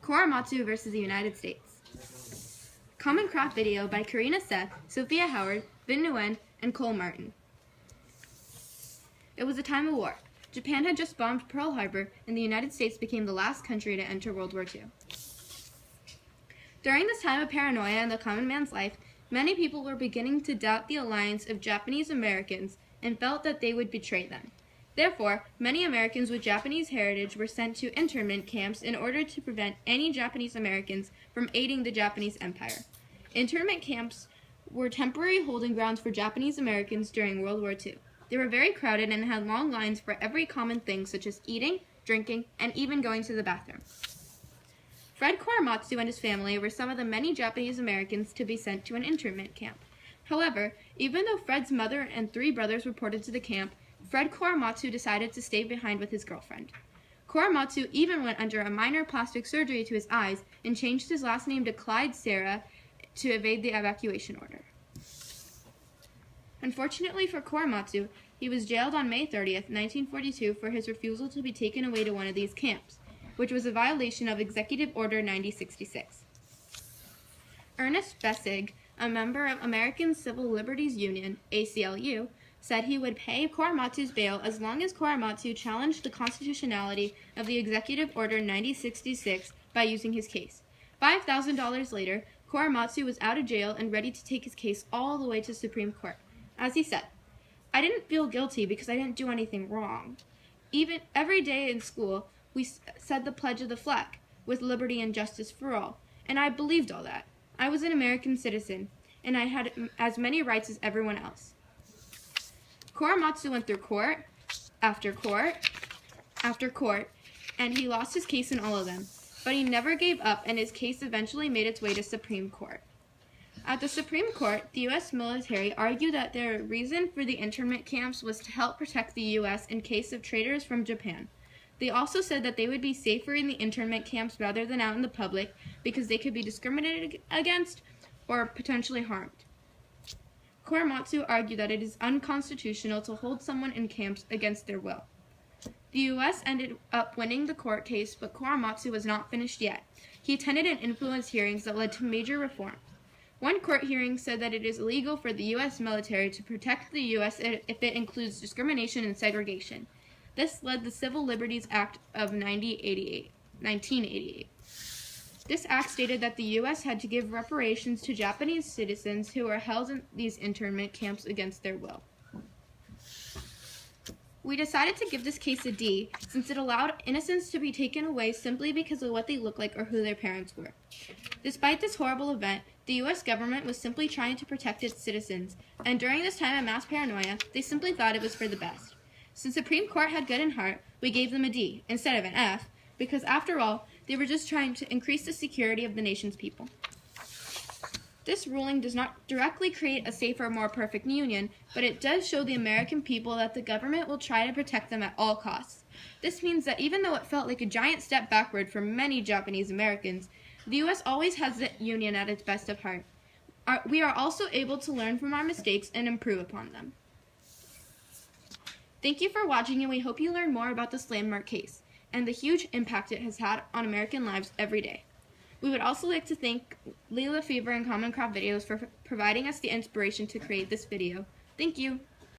Korematsu versus the United States. Common Craft video by Karina Seth, Sophia Howard, Vin Nguyen, and Cole Martin. It was a time of war. Japan had just bombed Pearl Harbor, and the United States became the last country to enter World War II. During this time of paranoia in the common man's life, many people were beginning to doubt the alliance of Japanese Americans and felt that they would betray them. Therefore, many Americans with Japanese heritage were sent to internment camps in order to prevent any Japanese Americans from aiding the Japanese Empire. Internment camps were temporary holding grounds for Japanese Americans during World War II. They were very crowded and had long lines for every common thing such as eating, drinking, and even going to the bathroom. Fred Korematsu and his family were some of the many Japanese Americans to be sent to an internment camp. However, even though Fred's mother and 3 brothers reported to the camp, Fred Korematsu decided to stay behind with his girlfriend. Korematsu even went under a minor plastic surgery to his eyes and changed his last name to Clyde Sarah to evade the evacuation order. Unfortunately for Korematsu, he was jailed on May 30th, 1942 for his refusal to be taken away to one of these camps, which was a violation of Executive Order 9066. Ernest Bessig, a member of American Civil Liberties Union, ACLU, said he would pay Korematsu's bail as long as Korematsu challenged the constitutionality of the Executive Order 9066 by using his case. $5,000 later, Korematsu was out of jail and ready to take his case all the way to Supreme Court. As he said, "I didn't feel guilty because I didn't do anything wrong. Even every day in school, we said the Pledge of the Flag, with liberty and justice for all, and I believed all that. I was an American citizen, and I had as many rights as everyone else." Korematsu went through court after court after court, and he lost his case in all of them, but he never gave up, and his case eventually made its way to Supreme Court. At the Supreme Court, the U.S. military argued that their reason for the internment camps was to help protect the U.S. in case of traitors from Japan. They also said that they would be safer in the internment camps rather than out in the public because they could be discriminated against or potentially harmed. Korematsu argued that it is unconstitutional to hold someone in camps against their will. The U.S. ended up winning the court case, but Korematsu was not finished yet. He attended and influenced hearings that led to major reforms. One court hearing said that it is illegal for the U.S. military to protect the U.S. if it includes discrimination and segregation. This led the Civil Liberties Act of 1988. This act stated that the U.S. had to give reparations to Japanese citizens who were held in these internment camps against their will. We decided to give this case a D since it allowed innocents to be taken away simply because of what they looked like or who their parents were. Despite this horrible event, the U.S. government was simply trying to protect its citizens, and during this time of mass paranoia, they simply thought it was for the best. Since Supreme Court had good in heart, we gave them a D instead of an F, because after all, they were just trying to increase the security of the nation's people. This ruling does not directly create a safer, more perfect union, but it does show the American people that the government will try to protect them at all costs. This means that even though it felt like a giant step backward for many Japanese Americans, the U.S. always has the union at its best of heart. We are also able to learn from our mistakes and improve upon them. Thank you for watching, and we hope you learn more about this landmark case and the huge impact it has had on American lives every day. We would also like to thank Leila Fever and Common Craft Videos for providing us the inspiration to create this video. Thank you!